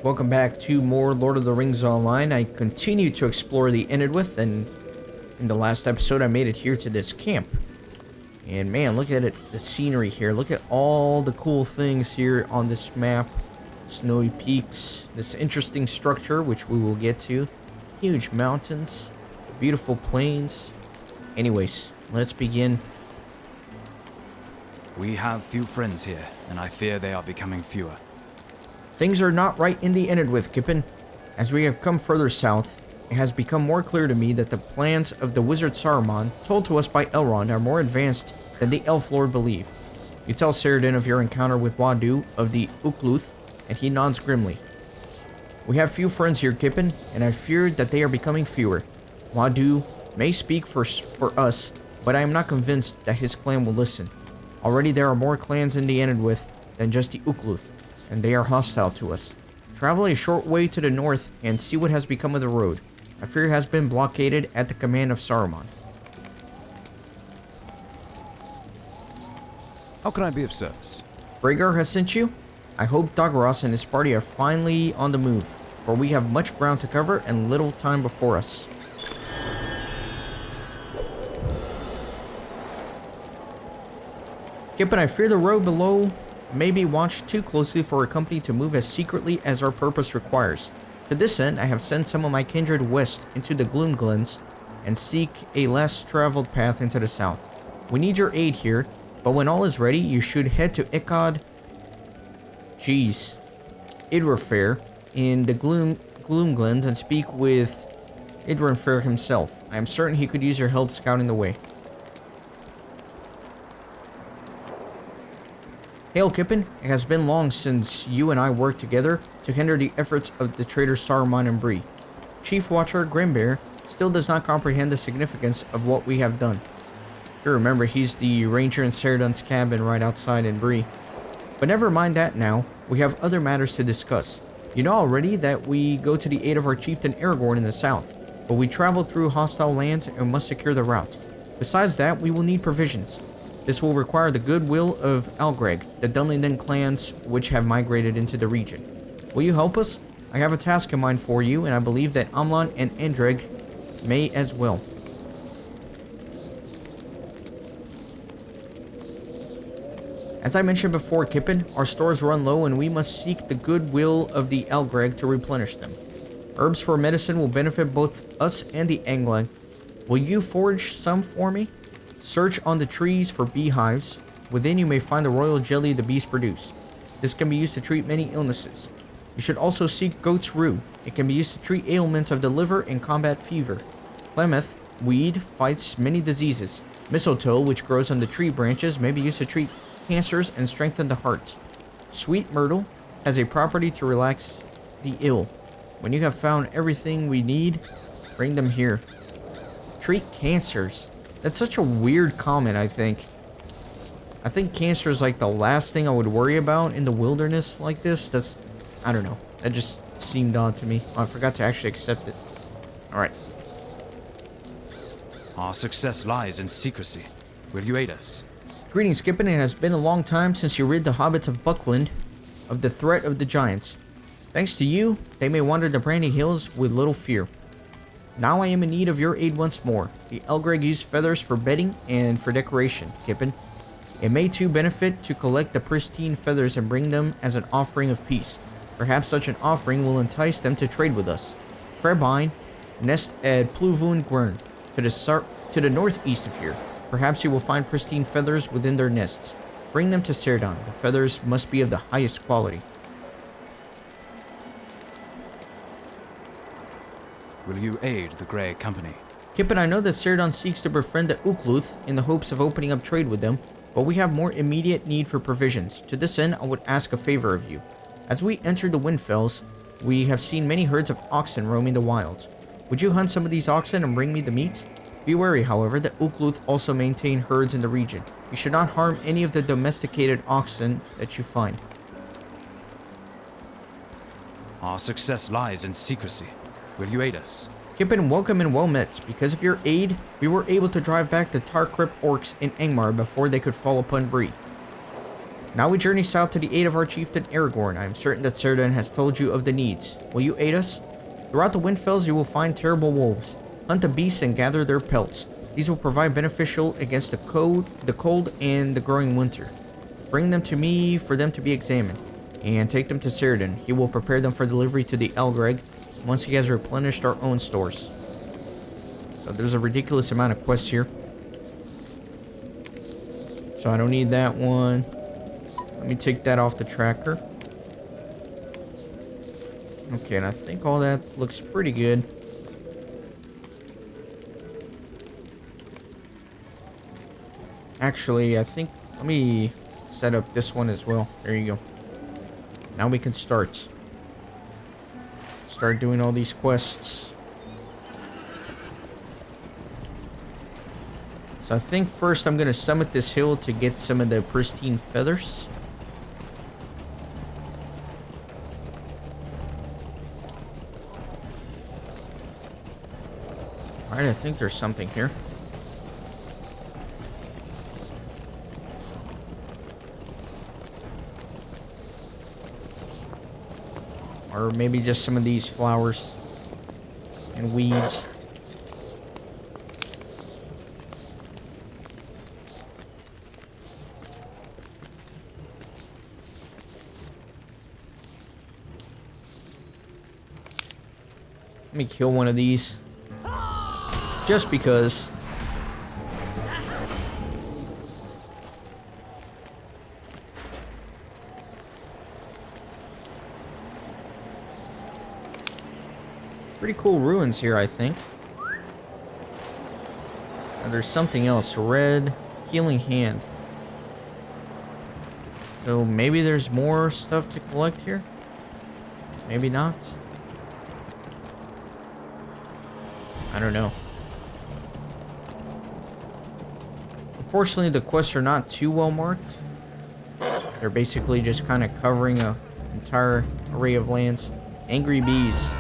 Welcome back to more Lord of the Rings Online. I continue to explore the Echad, and in the last episode I made it here to this camp. And man, look at it, the scenery here. Look at all the cool things here on this map. Snowy peaks, this interesting structure, which we will get to. Huge mountains, beautiful plains. Anyways, let's begin. We have few friends here, and I fear they are becoming fewer. Things are not right in the Echad, Kippen. As we have come further south, it has become more clear to me that the plans of the wizard Saruman, told to us by Elrond, are more advanced than the Elf Lord believed. You tell Saeradan of your encounter with Wadu of the Ukluth, and he nods grimly. We have few friends here, Kippen, and I fear that they are becoming fewer. Wadu may speak for us, but I am not convinced that his clan will listen. Already there are more clans in the Echad than just the Ukluth, and they are hostile to us. Travel a short way to the north and see what has become of the road. I fear it has been blockaded at the command of Saruman. How can I be of service? Rhaegar has sent you? I hope Daggeras and his party are finally on the move, for we have much ground to cover and little time before us. Kippen, I fear the road below may be watched too closely for our company to move as secretly as our purpose requires. To this end, I have sent some of my kindred west into the Gloom Glens and seek a less traveled path into the south. We need your aid here, but when all is ready, you should head to Echad. Idrfair in the Gloom Glens and speak with Idrfair himself. I am certain he could use your help scouting the way. Hail, Kippen. It has been long since you and I worked together to hinder the efforts of the traitors Saruman and Bree. Chief Watcher Grimbear still does not comprehend the significance of what we have done. If you remember, he's the ranger in Saeradan's cabin right outside in Bree. But never mind that now. We have other matters to discuss. You know already that we go to the aid of our chieftain Aragorn in the south, but we travel through hostile lands and must secure the route. Besides that, we will need provisions. This will require the goodwill of Algreg, the Dunlington clans which have migrated into the region. Will you help us? I have a task in mind for you, and I believe that Amlon and Endreg may as well. As I mentioned before, Kippen, our stores run low and we must seek the goodwill of the Algreg to replenish them. Herbs for medicine will benefit both us and the Angling. Will you forage some for me? Search on the trees for beehives. Within you may find the royal jelly the bees produce. This can be used to treat many illnesses. You should also seek goat's rue. It can be used to treat ailments of the liver and combat fever. Plymouth weed fights many diseases. Mistletoe, which grows on the tree branches, may be used to treat cancers and strengthen the heart. Sweet myrtle has a property to relax the ill. When you have found everything we need, bring them here. Treat cancers. That's such a weird comment, I think. I think cancer is like the last thing I would worry about in the wilderness like this. I don't know. That just seemed odd to me. Oh, I forgot to actually accept it. Alright. Our success lies in secrecy. Will you aid us? Greetings, Kippen. It has been a long time since you rid the hobbits of Buckland of the threat of the giants. Thanks to you, they may wander the Brandy Hills with little fear. Now I am in need of your aid once more. The Elgreg use feathers for bedding and for decoration, Kippen. It may too benefit to collect the pristine feathers and bring them as an offering of peace. Perhaps such an offering will entice them to trade with us. Trebine nest at Pluvun Gwern, to the northeast of here. Perhaps you will find pristine feathers within their nests. Bring them to Saeradan. The feathers must be of the highest quality. Will you aid the Grey Company? Kippen, I know that Saeradan seeks to befriend the Ukluth in the hopes of opening up trade with them, but we have more immediate need for provisions. To this end, I would ask a favor of you. As we enter the Windfells, we have seen many herds of oxen roaming the wilds. Would you hunt some of these oxen and bring me the meat? Be wary, however, that Ukluth also maintain herds in the region. You should not harm any of the domesticated oxen that you find. Our success lies in secrecy. Will you aid us? Kippen, welcome and well met. Because of your aid, we were able to drive back the Tarkrip orcs in Angmar before they could fall upon Bree. Now we journey south to the aid of our chieftain Aragorn. I am certain that Saeradan has told you of the needs. Will you aid us? Throughout the Windfells you will find terrible wolves. Hunt the beasts and gather their pelts. These will provide beneficial against the cold and the growing winter. Bring them to me for them to be examined. And take them to Saeradan. He will prepare them for delivery to the Elgreg once he has replenished our own stores. So there's a ridiculous amount of quests here. So I don't need that one. Let me take that off the tracker. Okay, and I think all that looks pretty good. Actually, I think... Let me set up this one as well. There you go. Now we can start. Start doing all these quests. So I think first I'm going to summit this hill to get some of the pristine feathers. Alright, I think there's something here. Or maybe just some of these flowers and weeds. Let me kill one of these. Just because. Pretty cool ruins here, I think. And there's something else. Red healing hand. So maybe there's more stuff to collect here? Maybe not. I don't know. Unfortunately, the quests are not too well marked. They're basically just kind of covering an entire array of lands. Angry bees.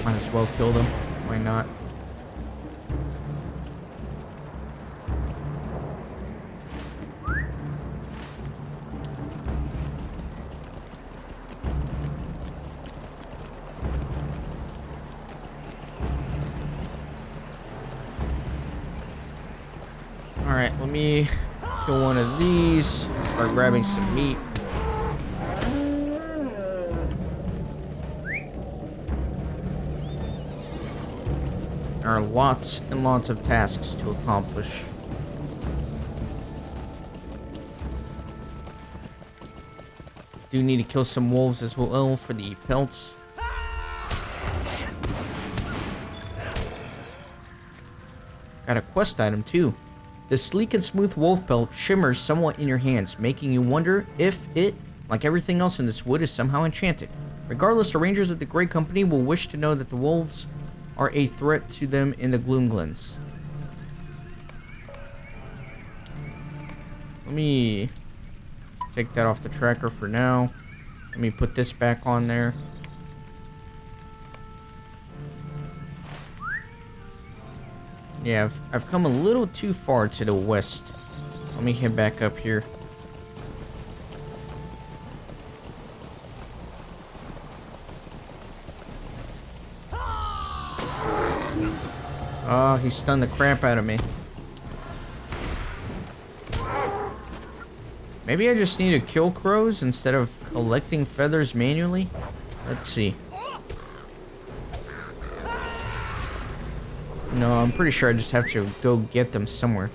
Might as well kill them. Why not? Alright, let me kill one of these. Start grabbing some meat. There are lots and lots of tasks to accomplish. Do need to kill some wolves as well for the pelts. Got a quest item too. The sleek and smooth wolf pelt shimmers somewhat in your hands, making you wonder if it, like everything else in this wood, is somehow enchanted. Regardless, the rangers of the Grey Company will wish to know that the wolves are a threat to them in the Gloomglens. Let me take that off the tracker for now. Let me put this back on there. Yeah, I've come a little too far to the west. Let me head back up here. Oh, he stunned the crap out of me. Maybe I just need to kill crows instead of collecting feathers manually? Let's see. No, I'm pretty sure I just have to go get them somewhere.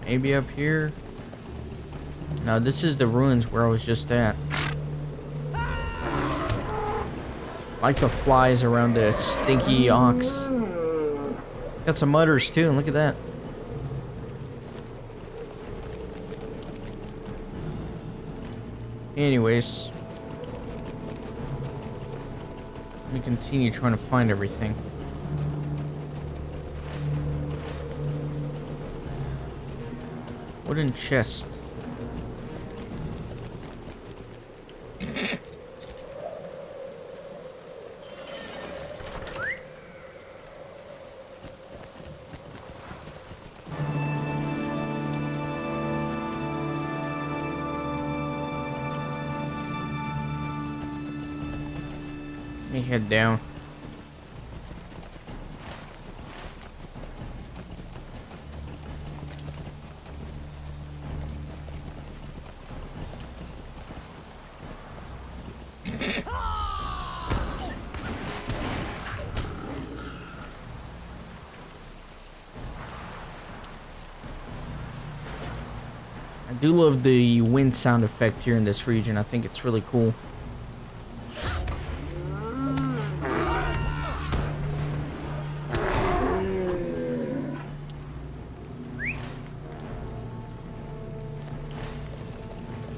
Maybe up here? No, this is the ruins where I was just at. Like the flies around the stinky ox. Got some mutters too, and look at that. Anyways. Let me continue trying to find everything. Wooden chest. Let me head down. I do love the wind sound effect here in this region. I think it's really cool.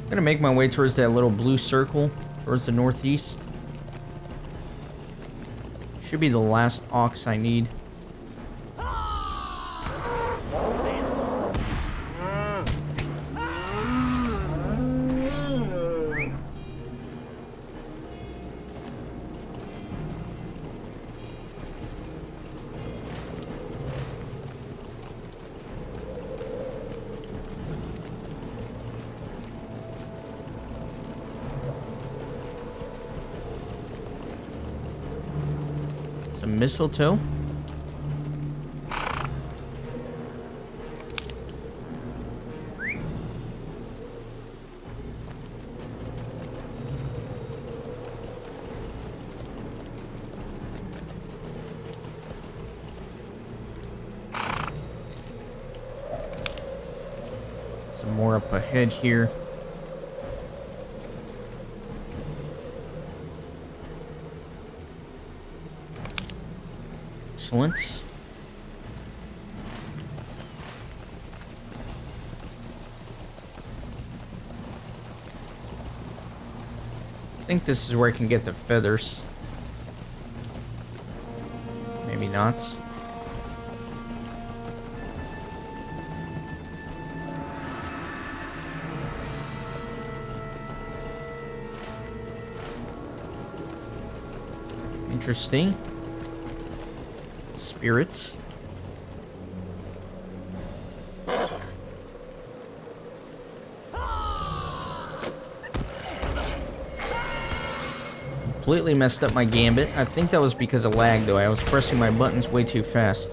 I'm gonna make my way towards that little blue circle towards the northeast. Should be the last ox I need. Some mistletoe. Some more up ahead here. Excellent. I think this is where I can get the feathers. Maybe not. Interesting. Spirits. Completely messed up my gambit. I think that was because of lag though. I was pressing my buttons way too fast.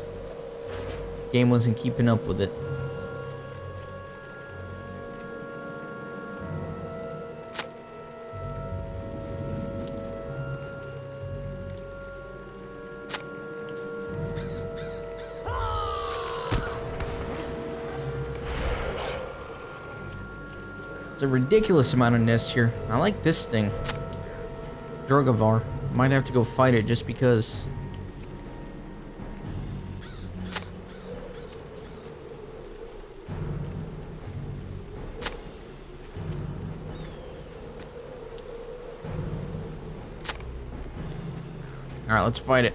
Game wasn't keeping up with it. It's a ridiculous amount of nests here. I like this thing. J.R.R. Might have to go fight it just because. Alright, let's fight it.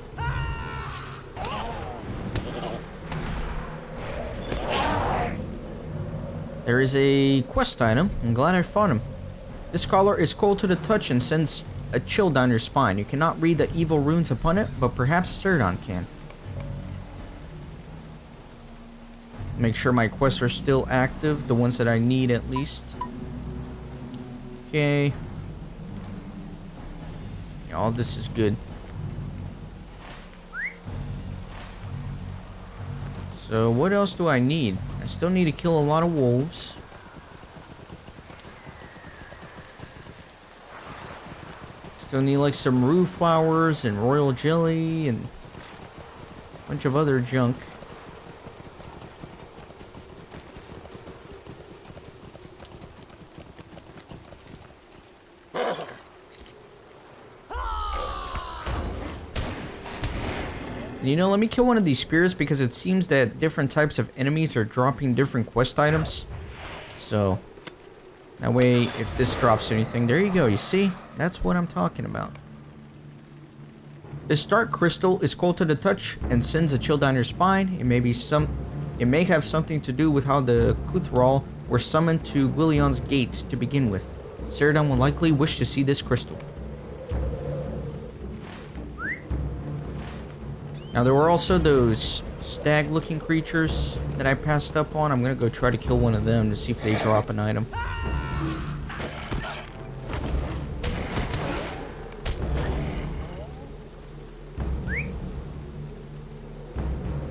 There is a quest item. I'm glad I found him. This collar is cold to the touch and sends a chill down your spine. You cannot read the evil runes upon it, but perhaps Saeradan can. Make sure my quests are still active, the ones that I need at least. Okay. Yeah, all this is good. So what else do I need? I still need to kill a lot of wolves. Still need like some rue flowers and royal jelly and a bunch of other junk. And you know, let me kill one of these spears because it seems that different types of enemies are dropping different quest items. So, that way, if this drops anything, there you go. You see? That's what I'm talking about. This dark crystal is cold to the touch and sends a chill down your spine. It may have something to do with how the Kuthral were summoned to Gwillion's gate to begin with. Saeradan will likely wish to see this crystal. Now there were also those stag-looking creatures that I passed up on. I'm gonna go try to kill one of them to see if they drop an item.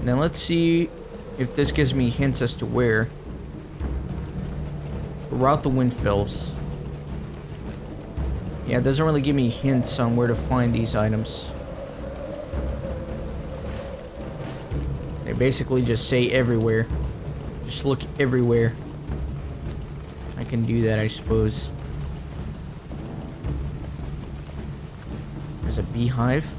Now let's see if this gives me hints as to where. Throughout the Windfells. Yeah, it doesn't really give me hints on where to find these items. They basically just say everywhere. Just look everywhere. I can do that, I suppose. There's a beehive.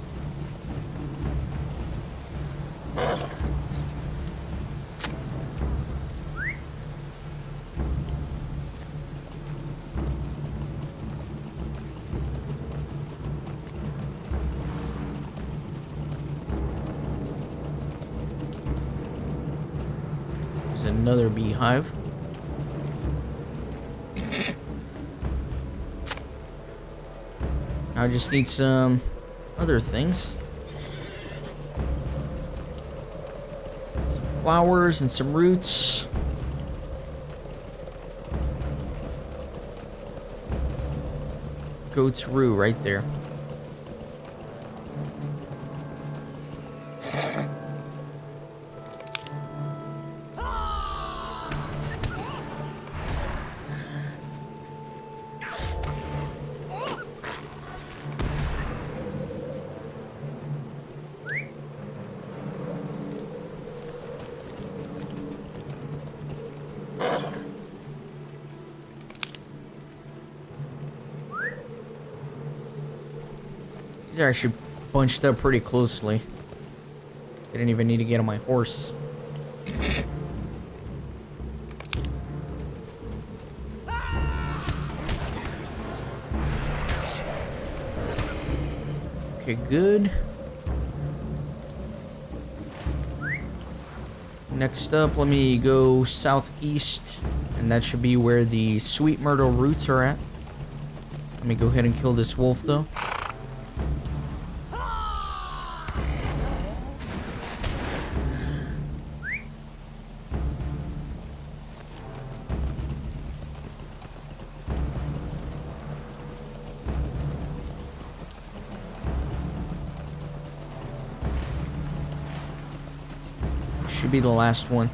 Another beehive. I just need some other things. Some flowers and some roots. Goat's rue right there. These are actually bunched up pretty closely. Didn't even need to get on my horse. Okay, good. Next up, let me go southeast, and that should be where the sweet myrtle roots are at. Let me go ahead and kill this wolf, though. Should be the last one.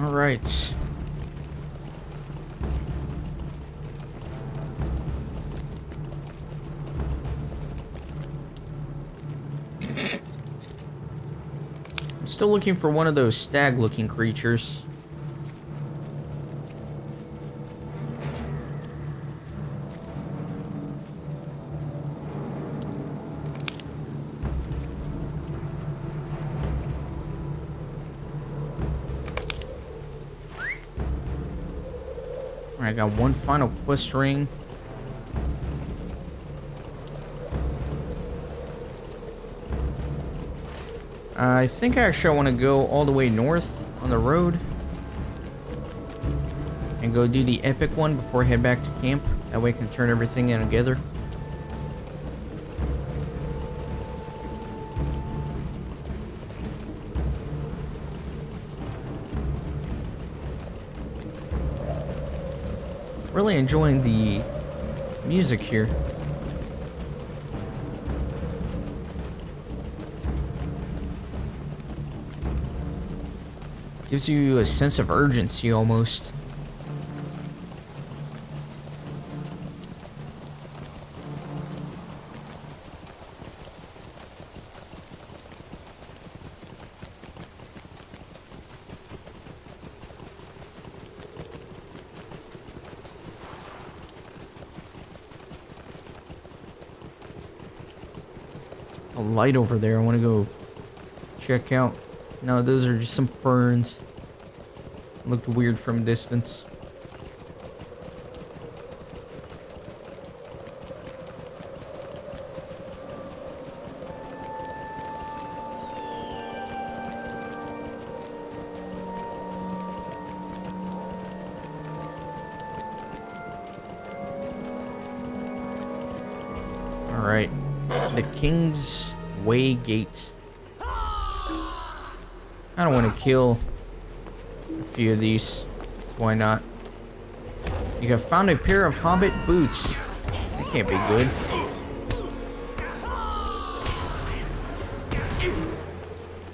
All right. I'm still looking for one of those stag-looking creatures. I got one final quest ring. I think actually I want to go all the way north on the road and go do the epic one before I head back to camp. That way I can turn everything in together. Really enjoying the music here. Gives you a sense of urgency almost. A light over there. I want to go check out. No, those are just some ferns. Looked weird from a distance. Alright. The King's Way Gate. I don't want to kill a few of these, so why not? You have found a pair of hobbit boots. That can't be good.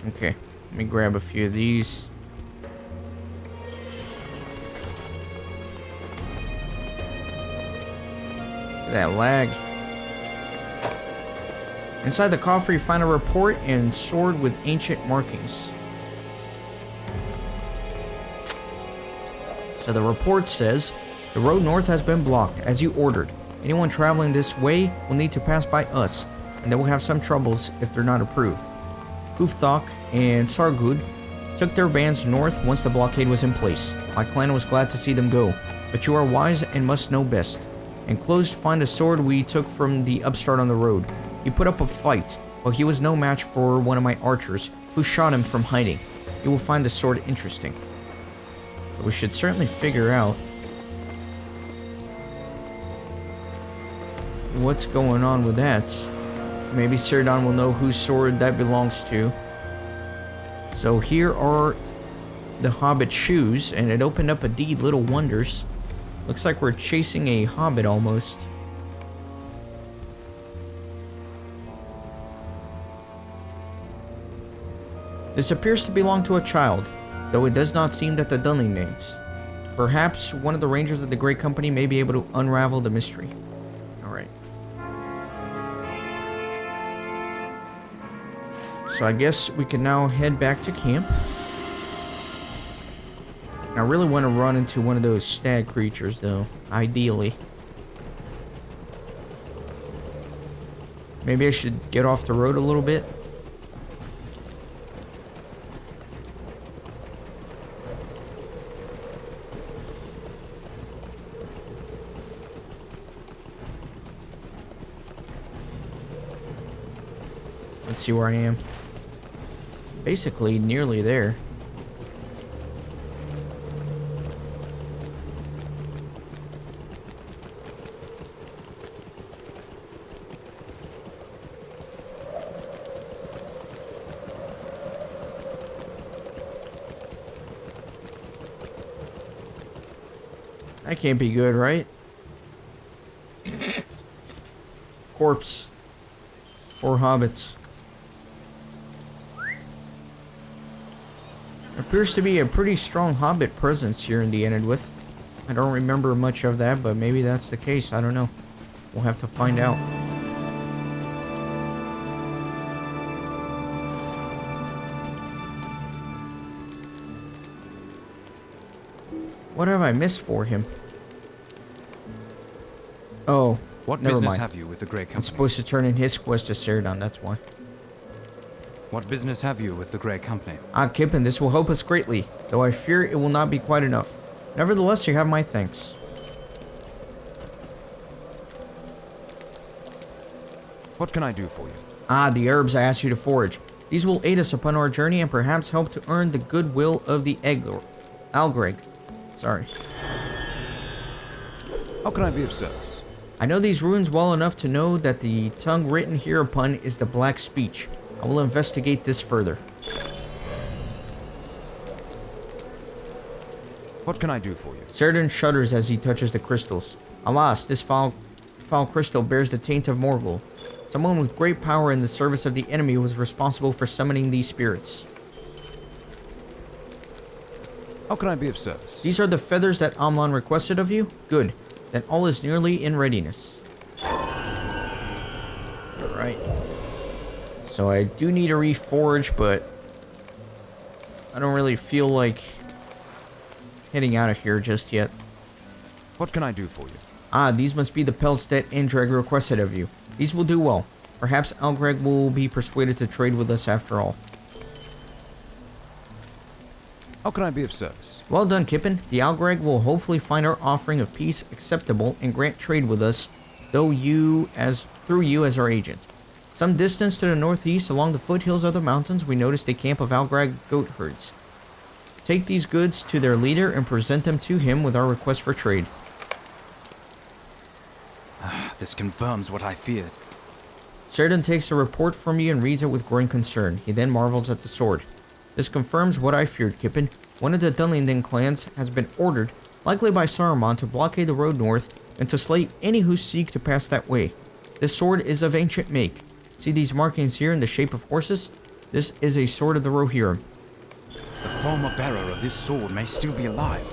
Okay, let me grab a few of these. Look at that lag. Inside the coffer you find a report and sword with ancient markings. So the report says, the road north has been blocked, as you ordered. Anyone traveling this way will need to pass by us, and they will have some troubles if they're not approved. Gufthok and Sargud took their bands north once the blockade was in place. My clan was glad to see them go, but you are wise and must know best. Enclosed find a sword we took from the upstart on the road. He put up a fight, but he was no match for one of my archers, who shot him from hiding. You will find the sword interesting. We should certainly figure out what's going on with that. Maybe Saeradan will know whose sword that belongs to. So here are the hobbit shoes, and it opened up a deed, little wonders. Looks like we're chasing a hobbit almost. This appears to belong to a child, though it does not seem that the Dunning names. Perhaps one of the rangers of the Great Company may be able to unravel the mystery. Alright. So I guess we can now head back to camp. I really want to run into one of those stag creatures though, ideally. Maybe I should get off the road a little bit. Let's see where I am. Basically, nearly there. That can't be good, right? Corpse. 4 hobbits. Appears to be a pretty strong hobbit presence here in the Echad. I don't remember much of that, but maybe that's the case. I don't know. We'll have to find out. What have I missed for him? Oh, What never business mind. have you with the Grey I'm Company? supposed to turn in his quest to Saeradan, that's why. What business have you with the Grey Company? Ah, Kippen, this will help us greatly, though I fear it will not be quite enough. Nevertheless, you have my thanks. What can I do for you? Ah, the herbs I asked you to forage. These will aid us upon our journey and perhaps help to earn the goodwill of the Algreg. Sorry. How can I be of service? I know these runes well enough to know that the tongue written hereupon is the Black Speech. I will investigate this further. What can I do for you? Saeradan shudders as he touches the crystals. Alas, this foul crystal bears the taint of Morgul. Someone with great power in the service of the enemy was responsible for summoning these spirits. How can I be of service? These are the feathers that Amlan requested of you? Good. Then all is nearly in readiness. Alright. So I do need to reforge, but I don't really feel like heading out of here just yet. What can I do for you? Ah, these must be the pelts that Indreg requested of you. These will do well. Perhaps Algreg will be persuaded to trade with us after all. How can I be of service? Well done, Kippen. The Algreg will hopefully find our offering of peace acceptable and grant trade with us, through you as our agent. Some distance to the northeast, along the foothills of the mountains, we noticed a camp of Algreg goat herds. Take these goods to their leader and present them to him with our request for trade. This confirms what I feared. Saeradan takes the report from you and reads it with growing concern. He then marvels at the sword. This confirms what I feared, Kippen. One of the Dunlington clans has been ordered, likely by Saruman, to blockade the road north and to slay any who seek to pass that way. This sword is of ancient make. See these markings here in the shape of horses? This is a sword of the Rohirrim. The former bearer of this sword may still be alive,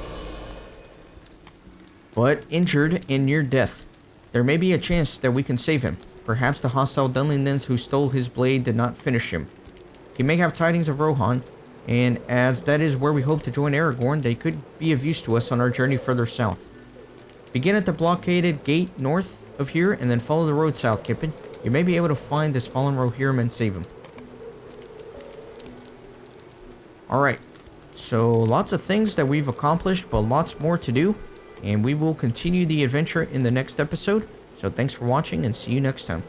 but injured and near death. There may be a chance that we can save him. Perhaps the hostile Dunlingtons who stole his blade did not finish him. He may have tidings of Rohan, and as that is where we hope to join Aragorn, they could be of use to us on our journey further south. Begin at the blockaded gate north of here, and then follow the road south, Kippen. You may be able to find this fallen Rohirrim and save him. Alright, so lots of things that we've accomplished, but lots more to do. And we will continue the adventure in the next episode. So thanks for watching and see you next time.